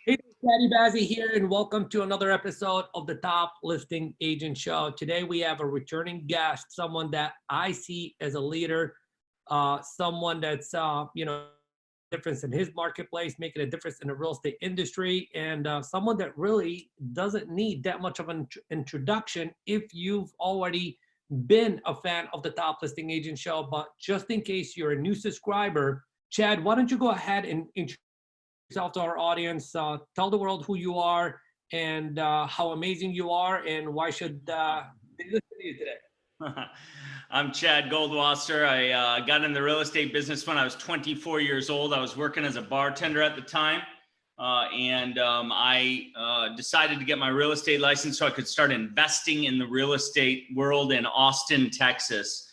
Hey, Chadi, Bazzi here, and welcome to another episode of the Top Listing Agent Show. Today we have a returning guest, someone that I see as a leader, someone that's difference in his marketplace, making a difference in the real estate industry, and someone that really doesn't need that much of an introduction if you've already been a fan of the Top Listing Agent Show. But just in case you're a new subscriber, Chad, why don't you go ahead and introduce yourself to our audience, tell the world who you are and how amazing you are, and why should they listen to you today? I'm Chad Goldwasser. I got in the real estate business when I was 24 years old. I was working as a bartender at the time, and I decided to get my real estate license so I could start investing in the real estate world in Austin, Texas.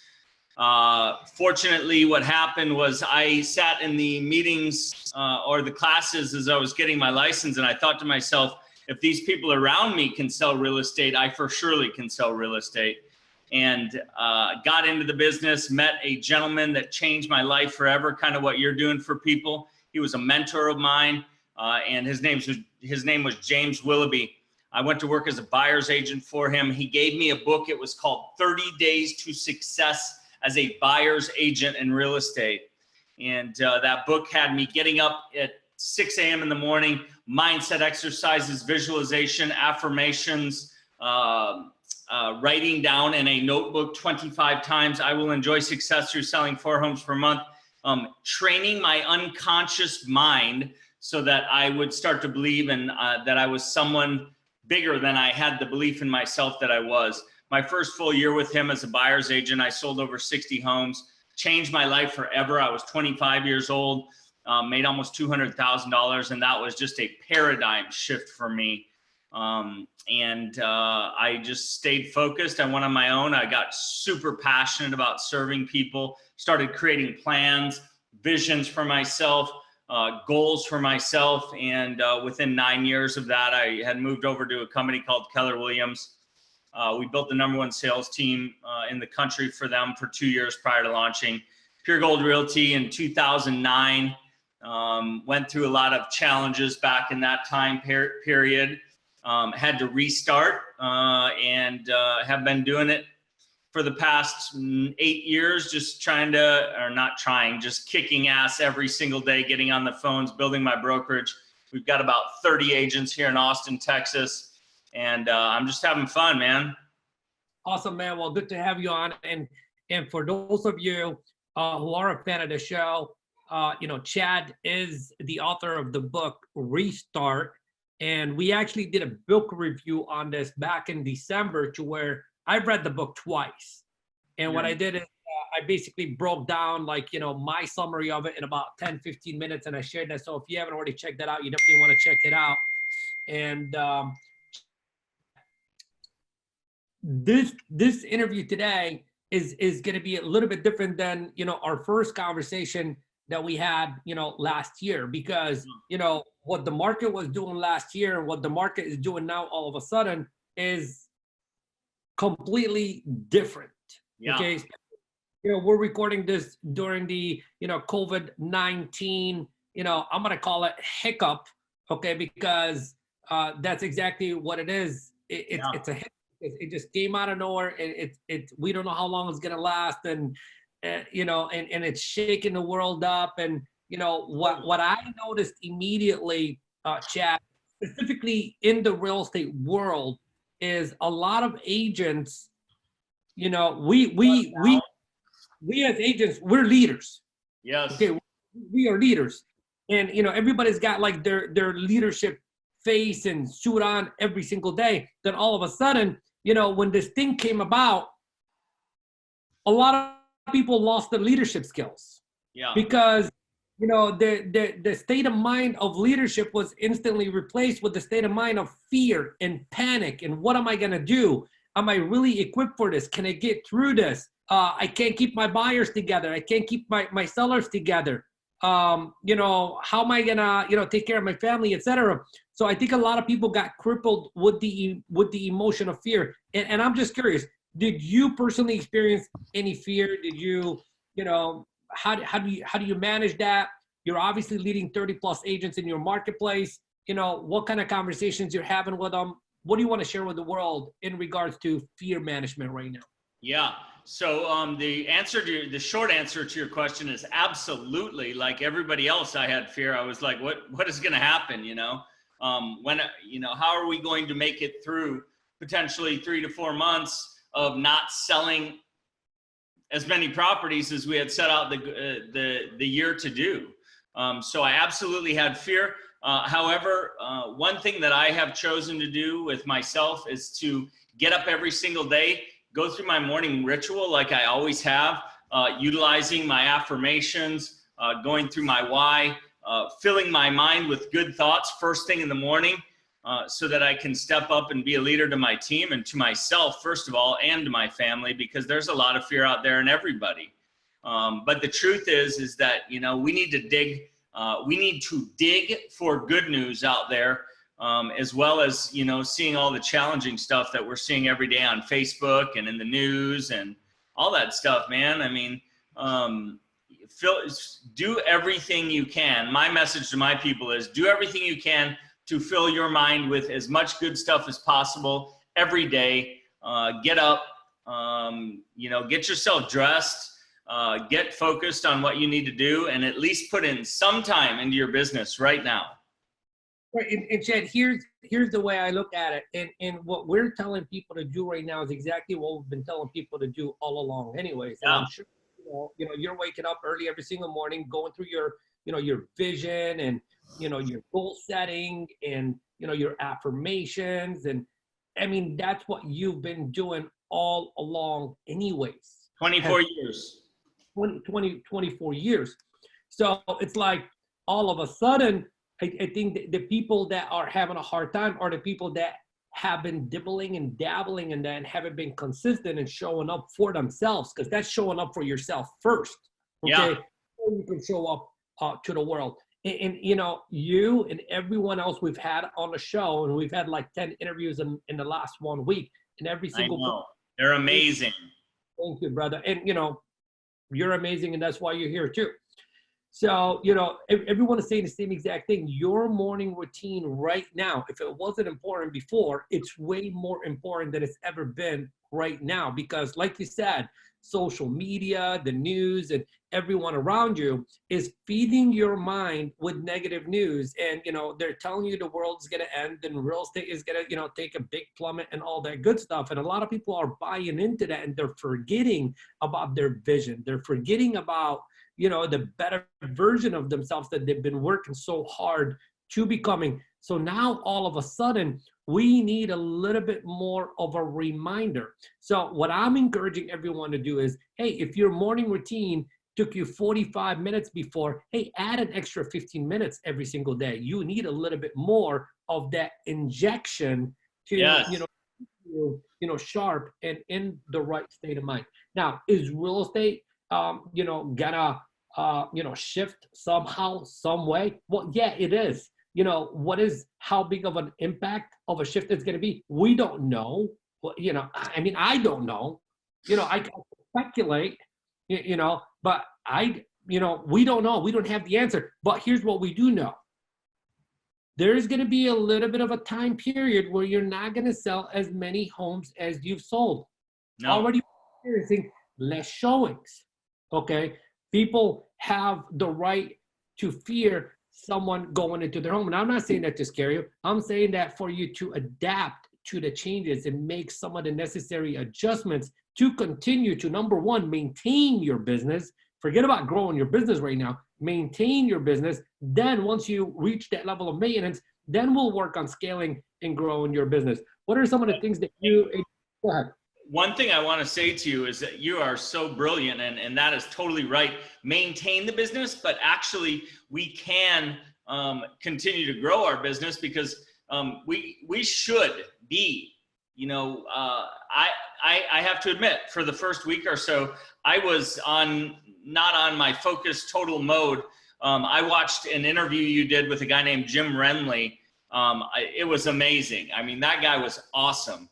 Fortunately, what happened was I sat in the meetings or the classes as I was getting my license, and I thought to myself, if these people around me can sell real estate, I for surely can sell real estate. And got into the business, met a gentleman that changed my life forever, kind of what you're doing for people. He was a mentor of mine, and his name was James Willoughby. I went to work as a buyer's agent for him. He gave me a book. It was called 30 Days to Success as a Buyer's Agent in Real Estate. And that book had me getting up at 6 a.m. in the morning, mindset exercises, visualization, affirmations, writing down in a notebook 25 times, I will enjoy success through selling 4 homes per month, training my unconscious mind so that I would start to believe in that I was someone bigger than I had the belief in myself that I was. My first full year with him as a buyer's agent, I sold over 60 homes, changed my life forever. I was 25 years old, made almost $200,000, and that was just a paradigm shift for me. I just stayed focused. I went on my own. I got super passionate about serving people, started creating plans, visions for myself, goals for myself. And within 9 years of that, I had moved over to a company called Keller Williams. We built the #1 sales team in the country for them for 2 years prior to launching Pure Gold Realty in 2009. Went through a lot of challenges back in that time period. Had to restart and have been doing it for the past 8 years, just just kicking ass every single day, getting on the phones, building my brokerage. We've got about 30 agents here in Austin, Texas. And I'm just having fun, man. Awesome, man. Well, good to have you on. And for those of you who are a fan of the show, Chad is the author of the book ReStart. And we actually did a book review on this back in December, to where I've read the book twice. And what I did is I basically broke down my summary of it in about 10, 15 minutes, and I shared that. So if you haven't already checked that out, you definitely want to check it out. And this interview today is going to be a little bit different than our first conversation that we had last year, because what the market was doing last year and what the market is doing now all of a sudden is completely different. Yeah. Okay, we're recording this during the COVID-19 I'm gonna call it hiccup, okay, because that's exactly what it is. It's a hiccup. It just came out of nowhere, and we don't know how long it's gonna last, and and it's shaking the world up. And what I noticed immediately, Chad, specifically in the real estate world, is a lot of agents. We as agents, we're leaders. Yes. Okay, we are leaders, and everybody's got like their leadership face and suit on every single day. Then all of a sudden, when this thing came about, a lot of people lost their leadership skills. Yeah. Because the state of mind of leadership was instantly replaced with the state of mind of fear and panic. And what am I gonna do? Am I really equipped for this? Can I get through this? I can't keep my buyers together. I can't keep my sellers together. How am I gonna take care of my family, etc. So I think a lot of people got crippled with the emotion of fear. And I'm just curious, did you personally experience any fear? Did you, how do you manage that? You're obviously leading 30 plus agents in your marketplace. what kind of conversations you're having with them. What do you want to share with the world in regards to fear management right now? Yeah. So the short answer to your question is absolutely. Like everybody else, I had fear. I was like, what is going to happen? How are we going to make it through potentially 3 to 4 months of not selling as many properties as we had set out the year to do? So I absolutely had fear. However, one thing that I have chosen to do with myself is to get up every single day, go through my morning ritual like I always have, utilizing my affirmations, going through my why, filling my mind with good thoughts first thing in the morning, so that I can step up and be a leader to my team and to myself, first of all, and to my family, because there's a lot of fear out there in everybody. But the truth is that, we need to dig for good news out there, as well as, seeing all the challenging stuff that we're seeing every day on Facebook and in the news and all that stuff, man. I mean, do everything you can. My message to my people is do everything you can to fill your mind with as much good stuff as possible every day. Get up, get yourself dressed, get focused on what you need to do, and at least put in some time into your business right now. Right, and Chad, here's the way I look at it, and what we're telling people to do right now is exactly what we've been telling people to do all along anyways. And I'm sure, you're waking up early every single morning, going through your vision and, your goal setting and, your affirmations. And I mean, that's what you've been doing all along anyways. 24 years. 24 years. So it's like all of a sudden, I think the people that are having a hard time are the people that have been dibbling and dabbling in that and haven't been consistent and showing up for themselves, because that's showing up for yourself first. Okay. Yeah. Before you can show up to the world. And you and everyone else we've had on the show, and we've had like 10 interviews in the last 1 week, and every single person, they're amazing. Thank you, brother. And you're amazing, and that's why you're here too. So, everyone is saying the same exact thing. Your morning routine right now, if it wasn't important before, it's way more important than it's ever been right now, because like you said, social media, the news, and everyone around you is feeding your mind with negative news. And, they're telling you the world's going to end and real estate is going to, take a big plummet and all that good stuff. And a lot of people are buying into that, and they're forgetting about their vision. They're forgetting about, the better version of themselves that they've been working so hard to becoming. So now all of a sudden, we need a little bit more of a reminder. So what I'm encouraging everyone to do is, hey, if your morning routine took you 45 minutes before, hey, add an extra 15 minutes every single day. You need a little bit more of that injection to, yes. Sharp and in the right state of mind. Now, is real estate, gonna, shift somehow, some way? Well, yeah, it is. How big of an impact of a shift it's going to be? We don't know. Well, I don't know. I can speculate, but we don't know. We don't have the answer. But here's what we do know. There's going to be a little bit of a time period where you're not going to sell as many homes as you've sold. No. Already experiencing less showings. Okay. People have the right to fear someone going into their home. And I'm not saying that to scare you. I'm saying that for you to adapt to the changes and make some of the necessary adjustments to continue to, number one, maintain your business. Forget about growing your business right now. Maintain your business. Then once you reach that level of maintenance, then we'll work on scaling and growing your business. What are some of the things that go ahead. One thing I want to say to you is that you are so brilliant, and that is totally right. Maintain the business, but actually we can continue to grow our business, because we should be, I have to admit, for the first week or so, I was not on my focus total mode. I watched an interview you did with a guy named Jim Renly. It was amazing. I mean, that guy was awesome.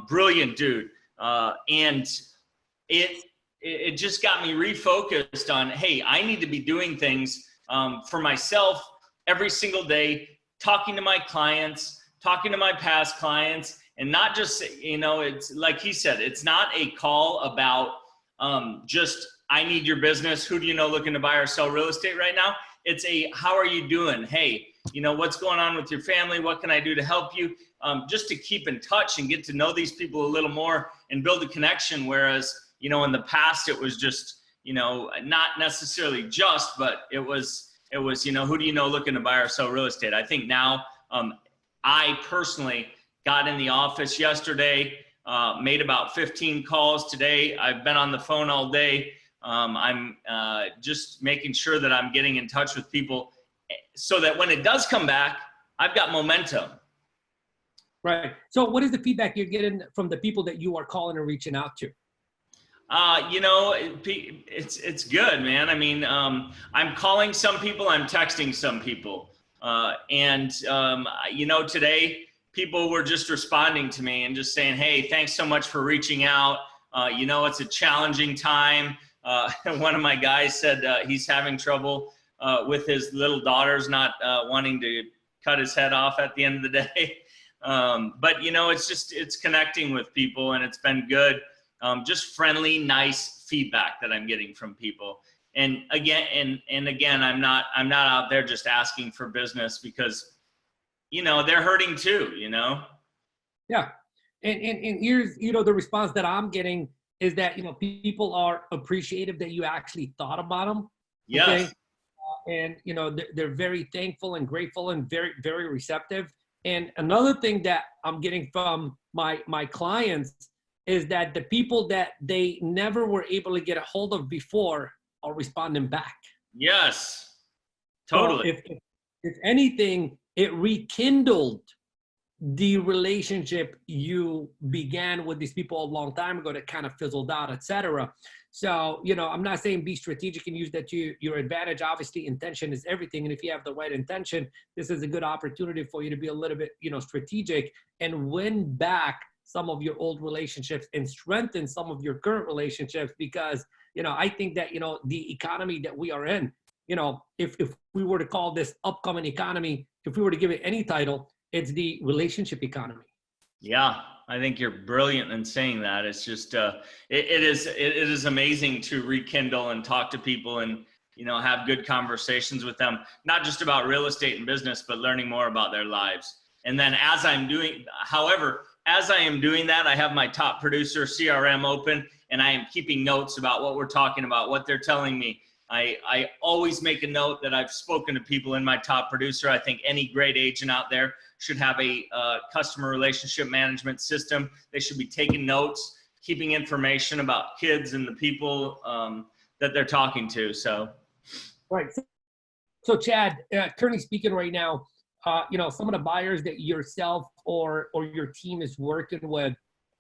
Brilliant dude. And it just got me refocused on, hey, I need to be doing things for myself every single day talking to my clients, talking to my past clients, and not just, it's like he said, it's not a call about just, I need your business. Who do you know looking to buy or sell real estate right now? It's a, how are you doing? Hey, what's going on with your family? What can I do to help you? Just to keep in touch and get to know these people a little more and build a connection. Whereas, in the past, it was just, not necessarily just, but it was, who do you know looking to buy or sell real estate? I think now, I personally got in the office yesterday, made about 15 calls today. I've been on the phone all day. I'm just making sure that I'm getting in touch with people so that when it does come back, I've got momentum. Right. So what is the feedback you're getting from the people that you are calling and reaching out to? It's good, man. I mean, I'm calling some people, I'm texting some people. Today people were just responding to me and just saying, hey, thanks so much for reaching out. It's a challenging time. One of my guys said he's having trouble with his little daughters not wanting to cut his head off at the end of the day. But it's connecting with people, and it's been good. Just friendly, nice feedback that I'm getting from people. And again, I'm not out there just asking for business because, they're hurting too, Yeah. And here's, the response that I'm getting is that, people are appreciative that you actually thought about them. Yes. Okay? And, they're very thankful and grateful and very, very receptive. And another thing that I'm getting from my clients is that the people that they never were able to get a hold of before are responding back. Yes, totally. So if anything, it rekindled the relationship you began with these people a long time ago that kind of fizzled out, etc. So, I'm not saying be strategic and use that to your advantage. Obviously, intention is everything. And if you have the right intention, this is a good opportunity for you to be a little bit, strategic and win back some of your old relationships and strengthen some of your current relationships. Because, I think that, the economy that we are in, if we were to call this upcoming economy, if we were to give it any title, it's the relationship economy. Yeah, I think you're brilliant in saying that. It's just, it is amazing to rekindle and talk to people and, have good conversations with them, not just about real estate and business, but learning more about their lives. And then as I am doing that, I have my top producer CRM open, and I am keeping notes about what we're talking about, what they're telling me. I always make a note that I've spoken to people in my top producer. I think any great agent out there should have a customer relationship management system. They should be taking notes, keeping information about kids and the people that they're talking to. So, right. So Chad, currently speaking right now, some of the buyers that yourself or your team is working with,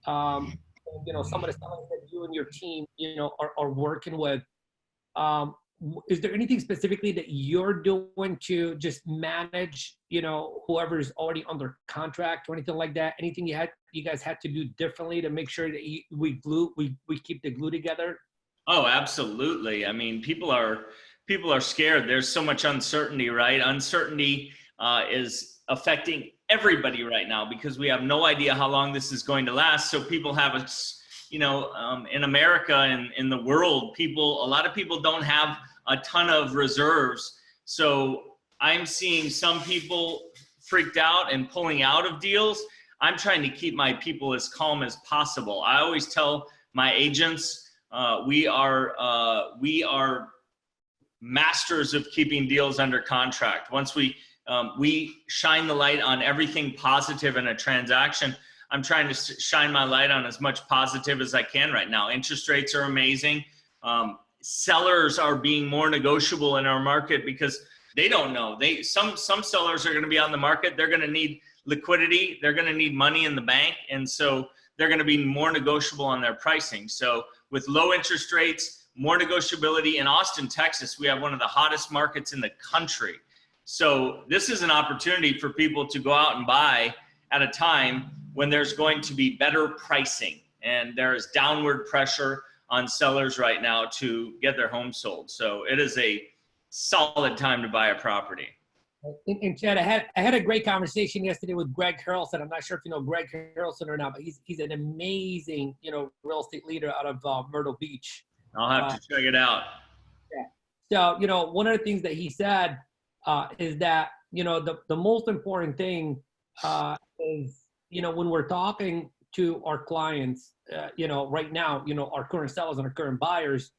some of the sellers that you and your team, are working with. Is there anything specifically that you're doing to just manage, whoever's already under contract or anything like that? Anything you guys had to do differently to make sure that we keep the glue together? Oh, absolutely. I mean, people are scared. There's so much uncertainty, right? Uncertainty is affecting everybody right now because we have no idea how long this is going to last. So people have in America and in the world, a lot of people don't have a ton of reserves. So I'm seeing some people freaked out and pulling out of deals. I'm trying to keep my people as calm as possible. I always tell my agents, we are masters of keeping deals under contract. Once we shine the light on everything positive in a transaction, I'm trying to shine my light on as much positive as I can right now. Interest rates are amazing. Sellers are being more negotiable in our market because they don't know. Some sellers are going to be on the market. They're going to need liquidity. They're going to need money in the bank. And so they're going to be more negotiable on their pricing. So with low interest rates, more negotiability in Austin, Texas, we have one of the hottest markets in the country. So this is an opportunity for people to go out and buy at a time when there's going to be better pricing, and there is downward pressure on sellers right now to get their home sold. So it is a solid time to buy a property. And Chad, I had a great conversation yesterday with Greg Harrelson. I'm not sure if you know Greg Harrelson or not, but he's an amazing, real estate leader out of Myrtle Beach. I'll have to check it out. Yeah. So, one of the things that he said is that, the most important thing is, when we're talking to our clients, right now, our current sellers and our current buyers,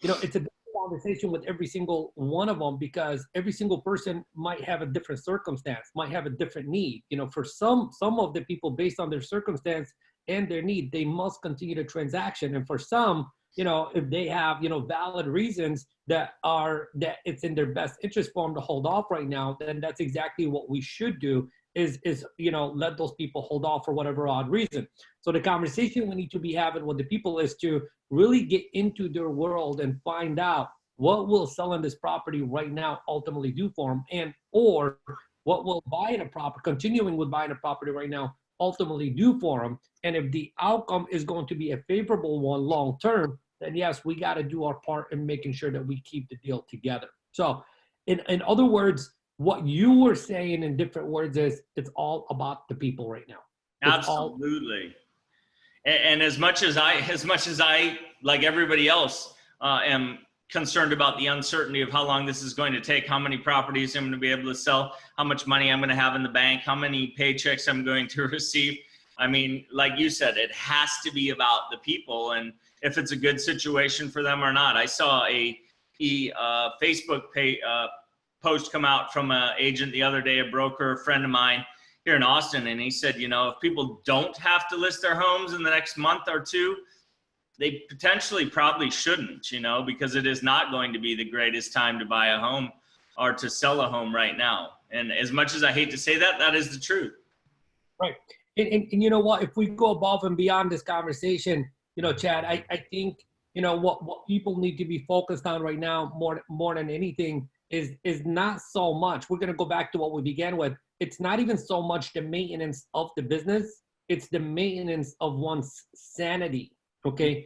it's a conversation with every single one of them, because every single person might have a different circumstance, might have a different need. For some of the people, based on their circumstance and their need, they must continue the transaction. And for some, if they have, valid reasons that it's in their best interest for them to hold off right now, then that's exactly what we should do is let those people hold off for whatever odd reason. So the conversation we need to be having with the people is to really get into their world and find out what will selling this property right now ultimately do for them, and or what will continuing with buying a property right now ultimately do for them. And if the outcome is going to be a favorable one long term, then yes, we got to do our part in making sure that we keep the deal together. So in other words, what you were saying in different words is it's all about the people right now. Absolutely. And as much as I, like everybody else, am concerned about the uncertainty of how long this is going to take, how many properties I'm going to be able to sell, how much money I'm going to have in the bank, how many paychecks I'm going to receive. I mean, like you said, it has to be about the people and if it's a good situation for them or not. I saw a Facebook post come out from an agent the other day, a broker, a friend of mine here in Austin, and he said, if people don't have to list their homes in the next month or two, they potentially probably shouldn't, because it is not going to be the greatest time to buy a home or to sell a home right now. And as much as I hate to say that, that is the truth. Right. And you know what, if we go above and beyond this conversation, Chad, I think, what people need to be focused on right now more than anything is not so much, we're going to go back to what we began with. It's not even so much the maintenance of the business, it's the maintenance of one's sanity. Okay.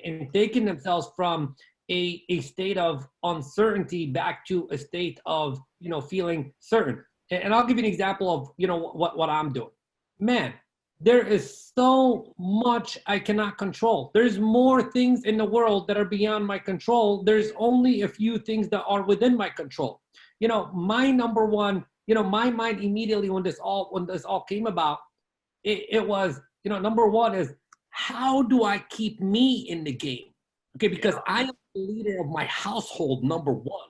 And taking themselves from a state of uncertainty back to a state of, feeling certain. And I'll give you an example of, what I'm doing. Man, there is so much I cannot control. There's more things in the world that are beyond my control. There's only a few things that are within my control. My number one, my mind immediately when this all came about, it was, number one is, how do I keep me in the game? Okay, because I am the leader of my household, number one.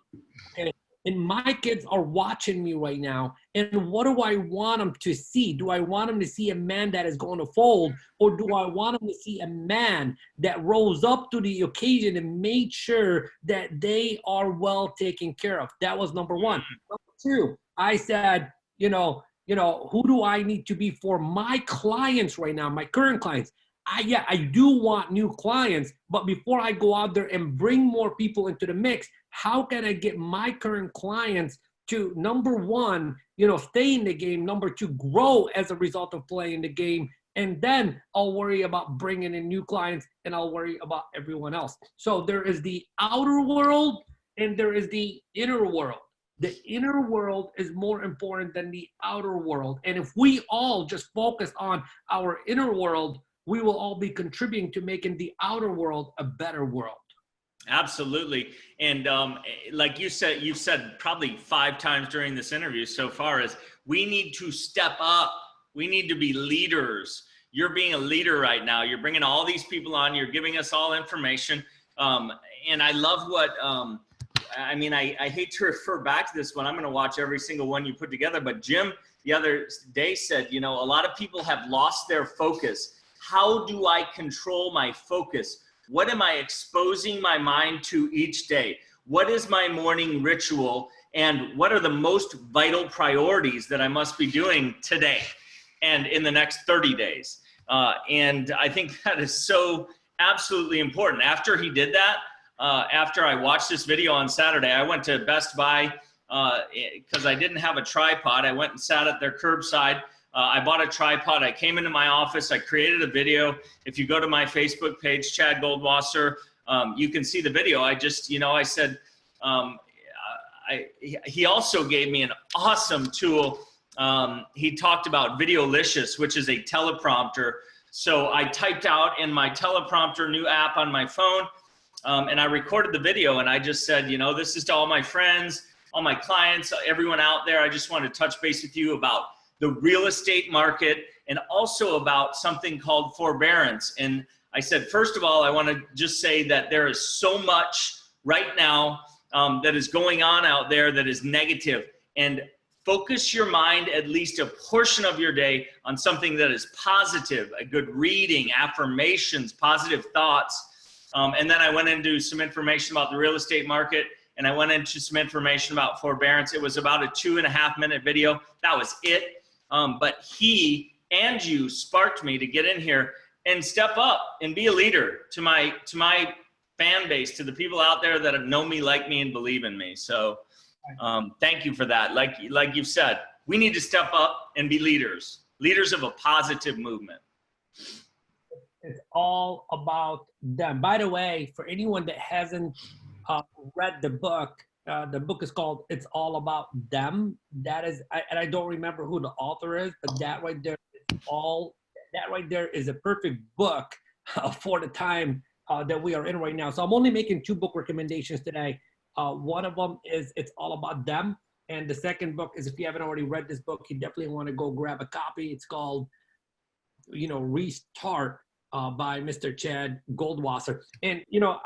Okay, and my kids are watching me right now. And what do I want them to see? Do I want them to see a man that is going to fold, or do I want them to see a man that rose up to the occasion and made sure that they are well taken care of? That was number one. Number two, I said, who do I need to be for my clients right now, my current clients? I do want new clients, but before I go out there and bring more people into the mix, how can I get my current clients to, number one, stay in the game, number two, grow as a result of playing the game, and then I'll worry about bringing in new clients and I'll worry about everyone else. So there is the outer world and there is the inner world. The inner world is more important than the outer world. And if we all just focus on our inner world, we will all be contributing to making the outer world a better world. Absolutely. And like you've said probably 5 times during this interview so far, is we need to step up. We need to be leaders. You're being a leader right now. You're bringing all these people on. You're giving us all information. And I love what, I hate to refer back to this one. I'm going to watch every single one you put together. But Jim the other day said, a lot of people have lost their focus. How do I control my focus? What am I exposing my mind to each day? What is my morning ritual? And what are the most vital priorities that I must be doing today and in the next 30 days? And I think that is so absolutely important. After he did that, after I watched this video on Saturday, I went to Best Buy because I didn't have a tripod. I went and sat at their curbside. I bought a tripod. I came into my office. I created a video. If you go to my Facebook page, Chad Goldwasser, you can see the video. I just, I said, he also gave me an awesome tool. He talked about Videolicious, which is a teleprompter. So I typed out in my teleprompter new app on my phone, and I recorded the video, and I just said, you know, this is to all my friends, all my clients, everyone out there. I just want to touch base with you about the real estate market and also about something called forbearance. And I said, first of all, I want to just say that there is so much right now that is going on out there that is negative. And focus your mind at least a portion of your day on something that is positive, a good reading, affirmations, positive thoughts. And then I went into some information about the real estate market, and I went into some information about forbearance. It was about a 2.5-minute video. That was it. But he and you sparked me to get in here and step up and be a leader to my fan base, to the people out there that have known me, like me, and believe in me. So thank you for that. Like you've said, we need to step up and be leaders of a positive movement. It's all about them. By the way, for anyone that hasn't read the book is called It's All About Them. That is, and I don't remember who the author is, but that right there is a perfect book for the time that we are in right now. So I'm only making 2 book recommendations today. One of them is It's All About Them. And the second book is, if you haven't already read this book, you definitely want to go grab a copy. It's called, you know, ReStart by Mr. Chad Goldwasser. And, you know,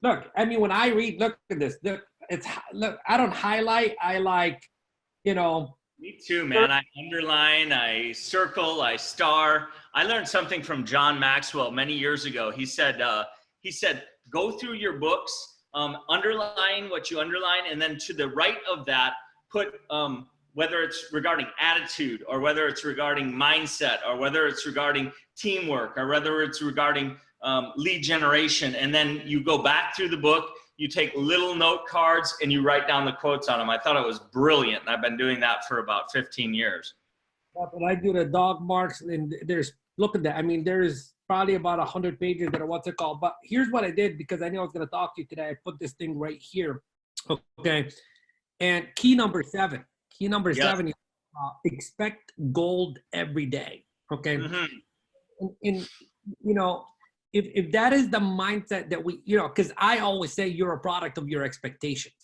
when I read, look at this. Look, I don't highlight. I like, you know. Me too, man. I underline, I circle, I star. I learned something from John Maxwell many years ago. He said, go through your books, underline what you underline, and then to the right of that, put whether it's regarding attitude, or whether it's regarding mindset, or whether it's regarding teamwork, or whether it's regarding lead generation. And then you go back through the book, you take little note cards, and you write down the quotes on them. I thought it was brilliant. And I've been doing that for about 15 years. When I do the dog marks, and look at that. I mean, there's probably about 100 pages that are what's it called. But here's what I did, because I knew I was going to talk to you today. I put this thing right here. Okay. And key number 7, is expect gold every day. Okay. Mm-hmm. And you know, if that is the mindset that we, you know, because I always say you're a product of your expectations,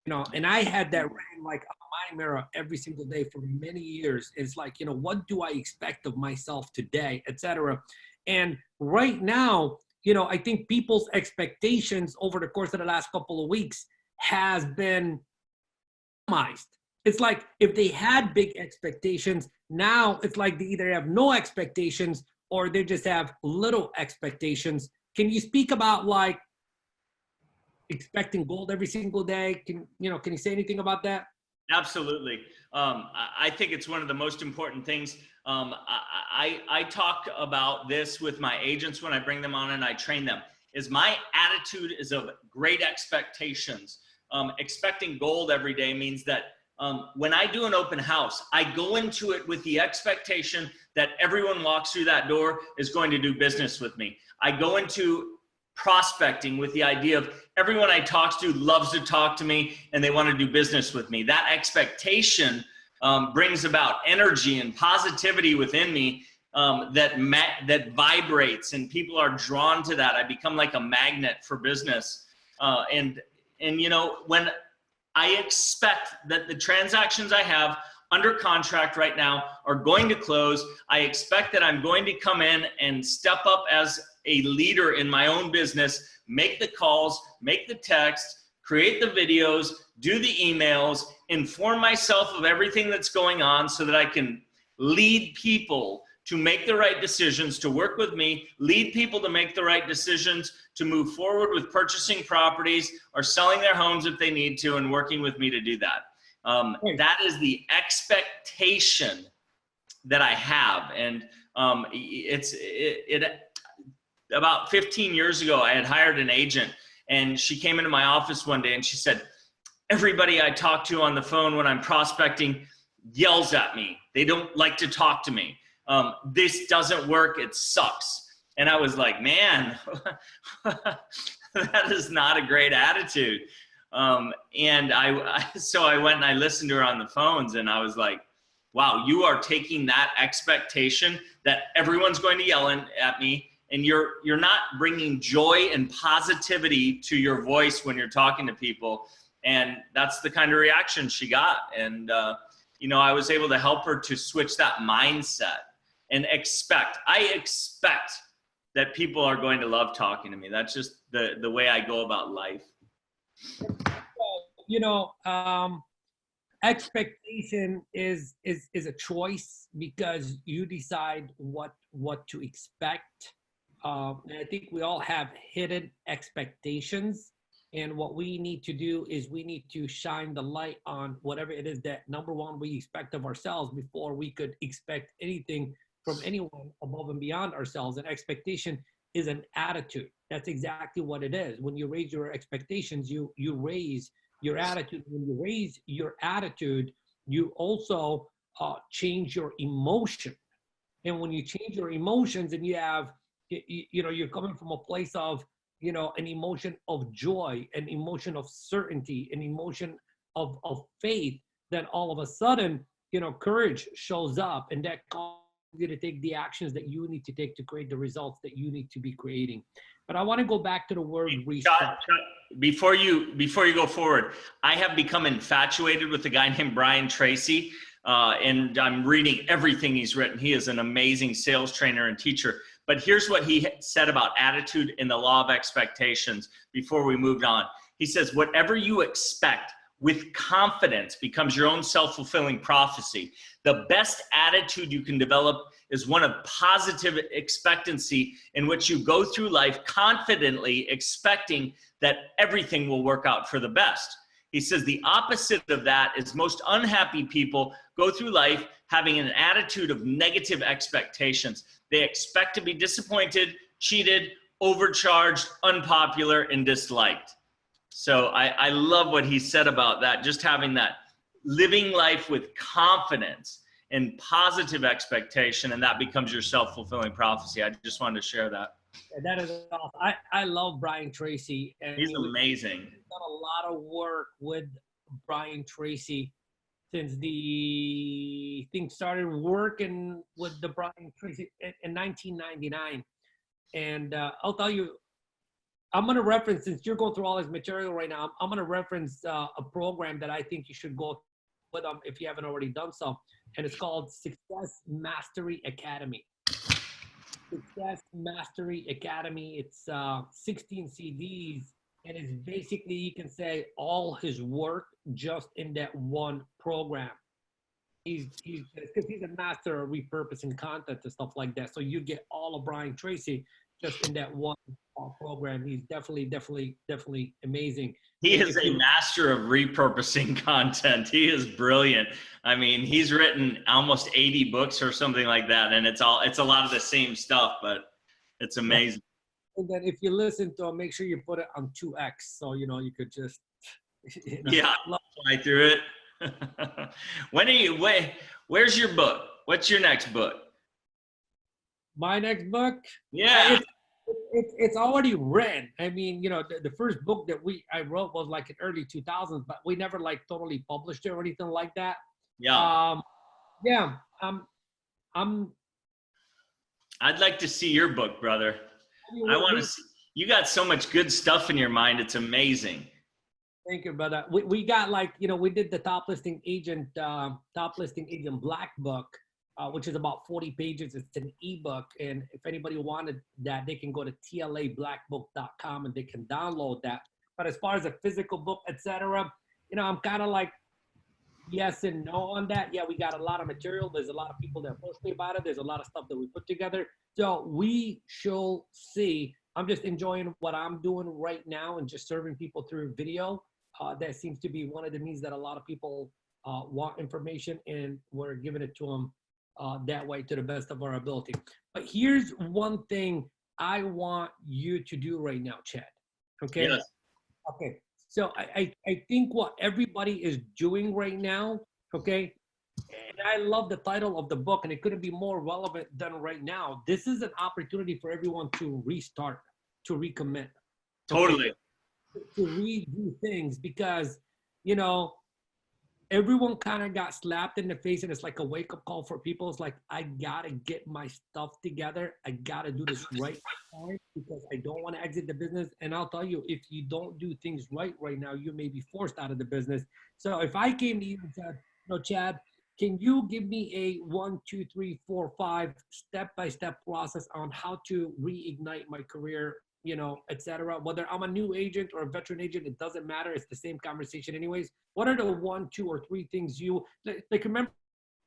you know, and I had that written like on my mirror every single day for many years. It's like, you know, what do I expect of myself today, etc. And right now, you know, I think people's expectations over the course of the last couple of weeks has been minimized. It's like if they had big expectations, now it's like they either have no expectations or they just have little expectations. Can you speak about like expecting gold every single day? Can you say anything about that? Absolutely. I think it's one of the most important things. I talk about this with my agents when I bring them on and I train them, is my attitude is of great expectations. Expecting gold every day means that when I do an open house, I go into it with the expectation that everyone walks through that door is going to do business with me. I go into prospecting with the idea of everyone I talk to loves to talk to me and they want to do business with me. That expectation brings about energy and positivity within me that vibrates, and people are drawn to that. I become like a magnet for business. And you know, when I expect that the transactions I have under contract right now are going to close, I expect that I'm going to come in and step up as a leader in my own business, make the calls, make the texts, create the videos, do the emails, inform myself of everything that's going on so that I can lead people to make the right decisions, to work with me, lead people to make the right decisions, to move forward with purchasing properties or selling their homes if they need to, and working with me to do that. That is the expectation that I have. And about 15 years ago, I had hired an agent, and she came into my office one day and she said, everybody I talk to on the phone when I'm prospecting yells at me. They don't like to talk to me. This doesn't work. It sucks. And I was like, man, that is not a great attitude. So I went and I listened to her on the phones, and I was like, wow, you are taking that expectation that everyone's going to yell at me, and you're not bringing joy and positivity to your voice when you're talking to people. And that's the kind of reaction she got. And, I was able to help her to switch that mindset and I expect that people are going to love talking to me. That's just the way I go about life. Expectation is a choice because you decide what to expect. And I think we all have hidden expectations. And what we need to do is we need to shine the light on whatever it is that, number one, we expect of ourselves before we could expect anything from anyone above and beyond ourselves. And expectation is an attitude. That's exactly what it is. When you raise your expectations, you raise your attitude. When you raise your attitude, you also change your emotion. And when you change your emotions and you have, you're coming from a place of, an emotion of joy, an emotion of certainty, an emotion of faith, then all of a sudden, courage shows up, and that causes you to take the actions that you need to take to create the results that you need to be creating. But I want to go back to the word restart. Before you go forward, I have become infatuated with a guy named Brian Tracy, and I'm reading everything he's written. He is an amazing sales trainer and teacher. But here's what he said about attitude and the law of expectations before we moved on. He says, whatever you expect with confidence becomes your own self-fulfilling prophecy. The best attitude you can develop is one of positive expectancy, in which you go through life confidently expecting that everything will work out for the best. He says the opposite of that is most unhappy people go through life having an attitude of negative expectations. They expect to be disappointed, cheated, overcharged, unpopular, and disliked. So I love what he said about that, just having that living life with confidence and positive expectation, and that becomes your self-fulfilling prophecy. I just wanted to share that. That is awesome. I love Brian Tracy. And he's amazing. We've done a lot of work with Brian Tracy since the thing started working with the Brian Tracy in 1999. And I'll tell you, I'm going to reference, since you're going through all this material right now, I'm going to reference a program that I think you should go with them if you haven't already done so. And it's called Success Mastery Academy. Success Mastery Academy. It's 16 CDs, and it's basically, you can say, all his work just in that one program. He's a master of repurposing content and stuff like that. So you get all of Brian Tracy just in that one program. He's definitely amazing. He is a master of repurposing content. He is brilliant. I mean, he's written almost 80 books or something like that, and it's a lot of the same stuff, but it's amazing. And then if you listen to him, make sure you put it on 2x, so you could just fly through it. Where's your book? What's your next book? My next book? Yeah. It's already written. I mean, the first book that I wrote was like in early 2000s, but we never like totally published it or anything like that. Yeah. I'd like to see your book, brother. I want to see. You got so much good stuff in your mind. It's amazing. Thank you, brother. We got we did the top listing agent black book. Which is about 40 pages. It's an ebook. And if anybody wanted that, they can go to tlablackbook.com and they can download that. But as far as a physical book, etc., I'm kind of like yes and no on that. Yeah, we got a lot of material. There's a lot of people that approach me about it. There's a lot of stuff that we put together. So we shall see. I'm just enjoying what I'm doing right now and just serving people through video. That seems to be one of the means that a lot of people want information, and we're giving it to them that way to the best of our ability. But here's one thing I want you to do right now, Chad. Okay? Yes. Okay. So I think what everybody is doing right now, okay, and I love the title of the book, and it couldn't be more relevant than right now. This is an opportunity for everyone to restart, to recommit. Totally. to redo things because, you know, everyone kind of got slapped in the face, and it's like a wake-up call for people. It's like, I gotta get my stuff together. I gotta do this right time because I don't want to exit the business. And I'll tell you, if you don't do things right now, you may be forced out of the business. So if I came to you and said, Chad, can you give me a 1, 2, 3, 4, 5 step-by-step process on how to reignite my career, etc. Whether I'm a new agent or a veteran agent, it doesn't matter. It's the same conversation anyways. What are the 1, 2, or 3 things you like? Remember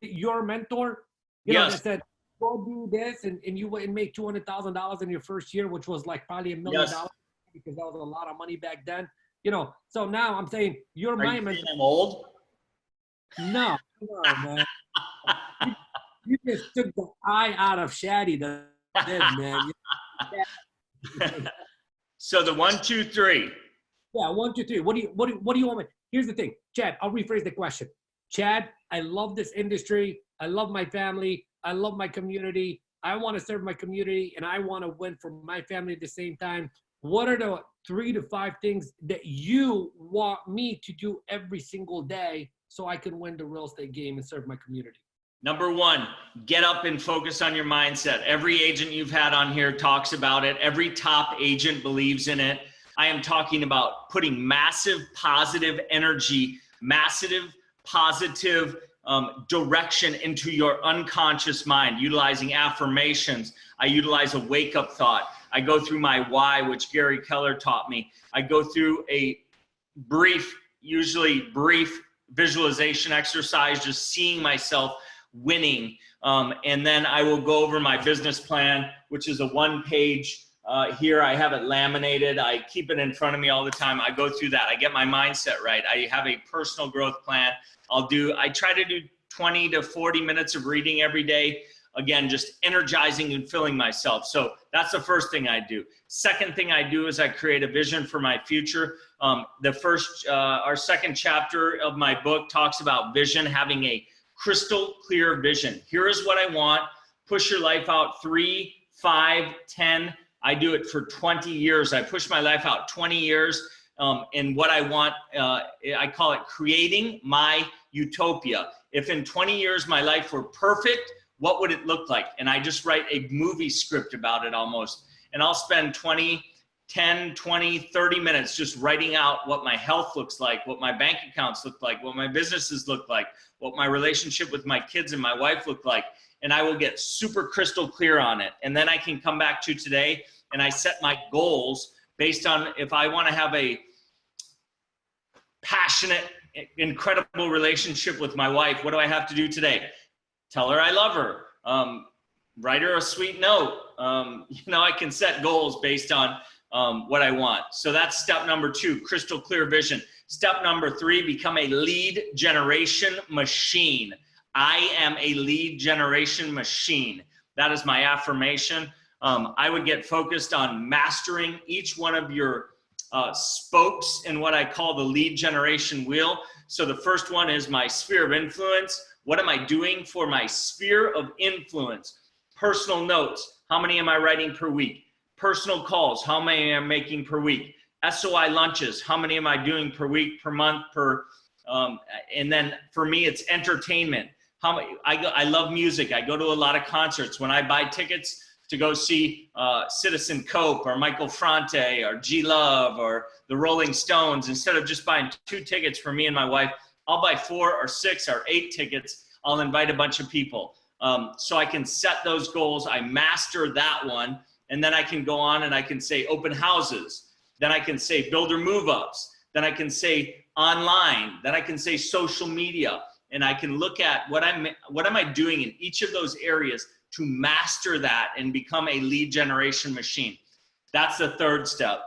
your mentor, Yes. that said, go do this, and you wouldn't make $200,000 in your first year, which was like probably $1 million because that was a lot of money back then. So now I'm saying you're my mentor. I'm old? No, man. You just took the eye out of Chadi, man. So the 1, 2, 3. Yeah, 1, 2, 3. What do you want me? Here's the thing, Chad. I'll rephrase the question. Chad, I love this industry. I love my family. I love my community. I want to serve my community, and I want to win for my family at the same time. What are the 3 to 5 things that you want me to do every single day so I can win the real estate game and serve my community? Number 1, get up and focus on your mindset. Every agent you've had on here talks about it. Every top agent believes in it. I am talking about putting massive positive energy, massive positive direction into your unconscious mind, utilizing affirmations. I utilize a wake-up thought. I go through my why, which Gary Keller taught me. I go through a usually brief visualization exercise, just seeing myself winning. And then I will go over my business plan, which is a 1-page. Here I have it laminated. I keep it in front of me all the time. I go through that. I get my mindset right. I have a personal growth plan. I try to do 20 to 40 minutes of reading every day. Again, just energizing and filling myself. So that's the first thing I do. Second thing I do is I create a vision for my future. Our second chapter of my book talks about vision, having a crystal clear vision. Here is what I want. Push your life out 3, 5, 10. I do it for 20 years. I push my life out 20 years. And what I want, I call it creating my utopia. If in 20 years my life were perfect, what would it look like? And I just write a movie script about it almost. And I'll spend 10, 20, 30 minutes just writing out what my health looks like, what my bank accounts look like, what my businesses look like, what my relationship with my kids and my wife look like. And I will get super crystal clear on it. And then I can come back to today and I set my goals based on if I want to have a passionate, incredible relationship with my wife, what do I have to do today? Tell her I love her. Write her a sweet note. I can set goals based on what I want. So that's step number 2, crystal clear vision. Step number 3, become a lead generation machine. I am a lead generation machine. That is my affirmation. I would get focused on mastering each one of your spokes in what I call the lead generation wheel. So the first one is my sphere of influence. What am I doing for my sphere of influence? Personal notes. How many am I writing per week? Personal calls. How many am I making per week? SOI lunches. How many am I doing per week, per month, and then for me, it's entertainment. I love music. I go to a lot of concerts. When I buy tickets to go see Citizen Cope or Michael Franti or G Love or the Rolling Stones, instead of just buying 2 tickets for me and my wife, I'll buy 4 or 6 or 8 tickets. I'll invite a bunch of people. So I can set those goals. I master that one. And then I can go on and I can say open houses. Then I can say builder move-ups. Then I can say online. Then I can say social media. And I can look at what am I doing in each of those areas to master that and become a lead generation machine. That's the 3rd step.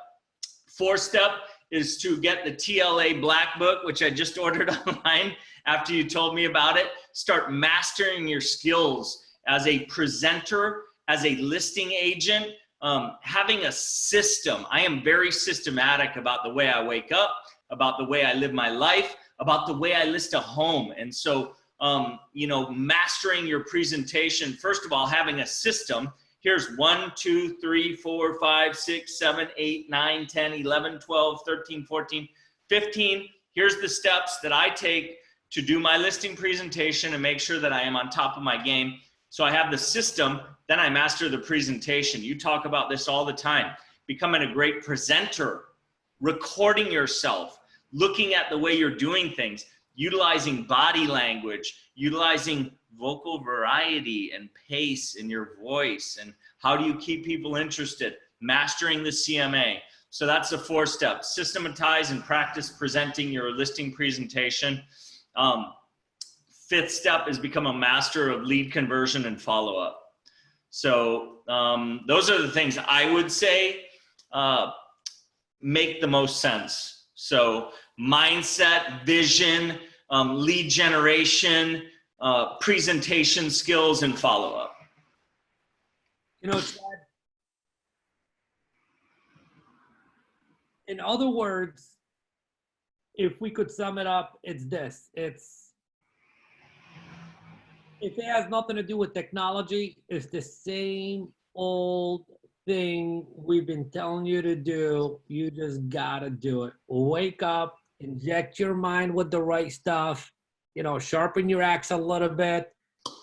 4th step is to get the TLA Black Book, which I just ordered online after you told me about it. Start mastering your skills as a presenter, as a listing agent, having a system. I am very systematic about the way I wake up, about the way I live my life, about the way I list a home. And so, mastering your presentation, first of all, having a system. Here's 1, 2, 3, 4, 5, 6, 7, 8, 9, 10, 11, 12, 13, 14, 15. Here's the steps that I take to do my listing presentation and make sure that I am on top of my game. So I have the system, then I master the presentation. You talk about this all the time. Becoming a great presenter, recording yourself, looking at the way you're doing things, utilizing body language, utilizing vocal variety and pace in your voice, and how do you keep people interested, mastering the CMA. So that's the 4 steps. Systematize and practice presenting your listing presentation. 5th step is become a master of lead conversion and follow-up. So those are the things I would say make the most sense. So mindset, vision, lead generation, presentation skills, and follow-up. You know, Chad, in other words, if we could sum it up, it's this. If it has nothing to do with technology, it's the same old thing we've been telling you to do. You just gotta do it. Wake up, inject your mind with the right stuff, you know, sharpen your axe a little bit,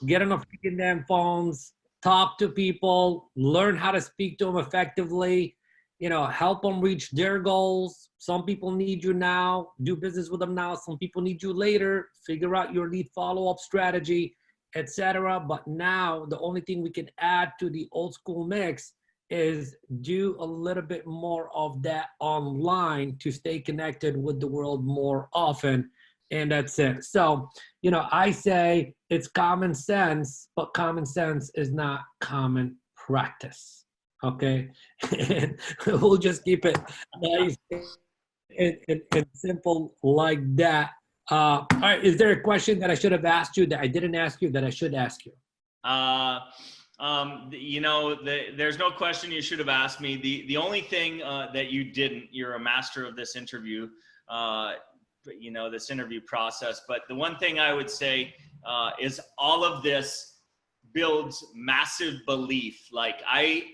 get on the freaking damn phones, talk to people, learn how to speak to them effectively, you know, help them reach their goals. Some people need you now, do business with them now. Some people need you later, figure out your lead follow-up strategy, etc. But now the only thing we can add to the old school mix is do a little bit more of that online to stay connected with the world more often. And that's it. So, you know, I say it's common sense, but common sense is not common practice. Okay. And we'll just keep it nice and simple like that. All right. Is there a question that I should have asked you that I didn't ask you that I should ask you? You know, there's no question you should have asked me. The only thing that you didn't, you're a master of this interview, you know, this interview process. But the one thing I would say is all of this builds massive belief. Like I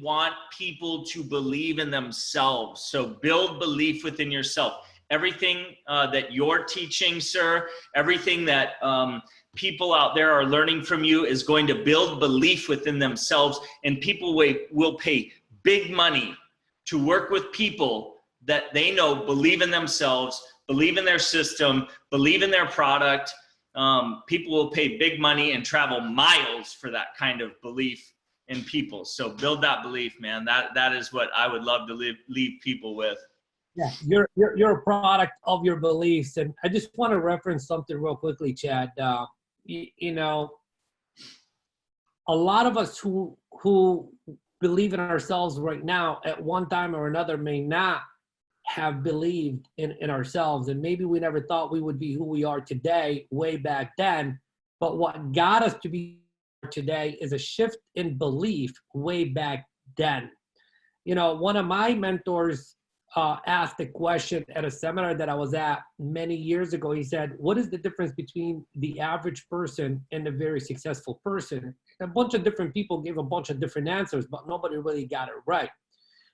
want people to believe in themselves. So build belief within yourself. Everything that you're teaching, sir, everything that people out there are learning from you is going to build belief within themselves, and people will pay big money to work with people that they know believe in themselves, believe in their system, believe in their product. People will pay big money and travel miles for that kind of belief in people. So build that belief, man. That is what I would love to leave people with. Yeah, you're a product of your beliefs. And I just want to reference something real quickly, Chad. You know, a lot of us who believe in ourselves right now at one time or another may not have believed in ourselves. And maybe we never thought we would be who we are today way back then. But what got us to be today is a shift in belief way back then. You know, one of my mentors asked a question at a seminar that I was at many years ago. He said, what is the difference between the average person and a very successful person? A bunch of different people gave a bunch of different answers, but nobody really got it right.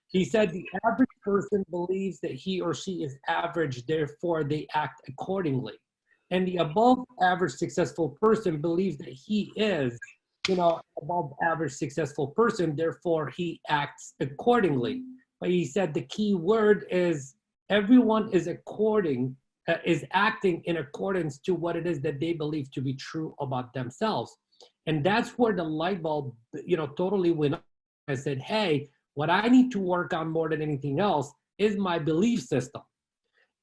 He said the average person believes that he or she is average, therefore they act accordingly. And the above average successful person believes that he is, you know, above average successful person, therefore he acts accordingly. But he said the key word is everyone is acting in accordance to what it is that they believe to be true about themselves. And that's where the light bulb, you know, totally went on. I said, hey, what I need to work on more than anything else is my belief system.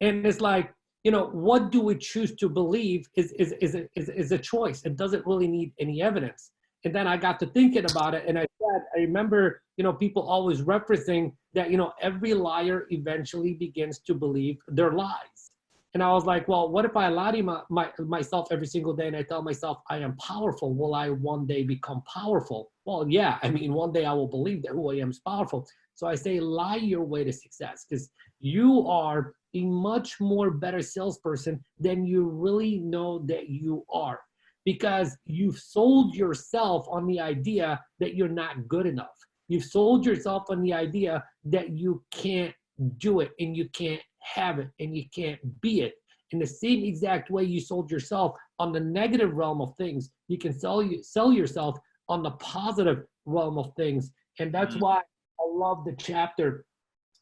And it's like, you know, what do we choose to believe is a choice. It doesn't really need any evidence. And then I got to thinking about it, and I remember, you know, people always referencing that, you know, every liar eventually begins to believe their lies. And I was like, well, what if I lie to myself every single day and I tell myself I am powerful? Will I one day become powerful? Well, yeah, I mean, one day I will believe that who I am is powerful. So I say lie your way to success, because you are a much more better salesperson than you really know that you are. because you've sold yourself on the idea that you're not good enough. You've sold yourself on the idea that you can't do it and you can't have it and you can't be it. In the same exact way you sold yourself on the negative realm of things, you can sell yourself on the positive realm of things. And that's why I love the chapter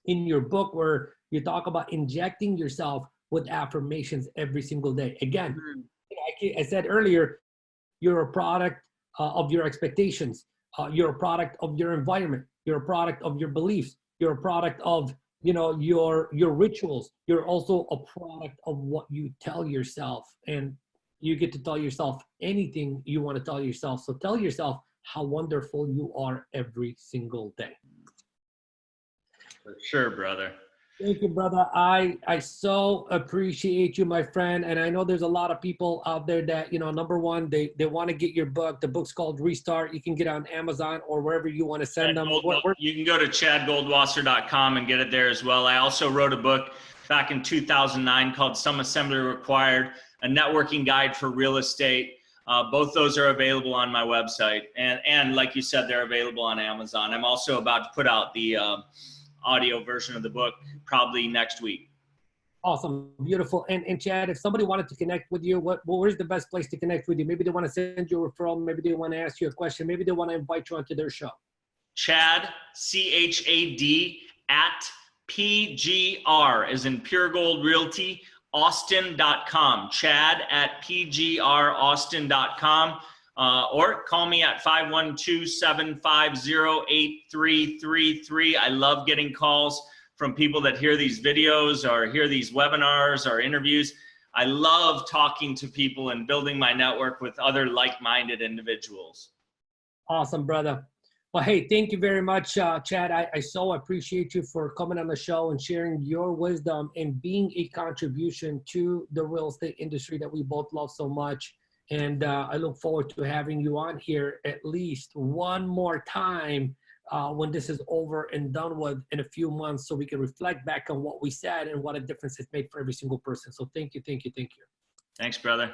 in your book where you talk about injecting yourself with affirmations every single day. Again, I said earlier, you're a product of your expectations. You're a product of your environment. You're a product of your beliefs. You're a product of, you know, your rituals. You're also a product of what you tell yourself, and you get to tell yourself anything you want to tell yourself. So tell yourself how wonderful you are every single day. For sure, brother. Thank you, brother. I so appreciate you, my friend. And I know there's a lot of people out there that, you know, number one, they want to get your book. The book's called ReStart. You can get it on Amazon or wherever you want to send them. You can go to chadgoldwasser.com and get it there as well. I also wrote a book back in 2009 called Some Assembly Required, a networking guide for real estate. Both those are available on my website. And like you said, they're available on Amazon. I'm also about to put out the audio version of the book probably next week. Awesome. Beautiful. And Chad, if somebody wanted to connect with you, where's the best place to connect with you? Maybe they want to send you a referral. Maybe they want to ask you a question. Maybe they want to invite you onto their show. Chad, C-H-A-D, at PGR, as in Pure Gold Realty, Austin.com. Chad at PGRAustin.com. Or call me at 512-750-8333. I love getting calls from people that hear these videos or hear these webinars or interviews. I love talking to people and building my network with other like-minded individuals. Awesome, brother. Well, hey, thank you very much, Chad. I so appreciate you for coming on the show and sharing your wisdom and being a contribution to the real estate industry that we both love so much. And I look forward to having you on here at least one more time when this is over and done with in a few months, so we can reflect back on what we said and what a difference it's made for every single person. So thank you, thank you, thank you. Thanks, brother.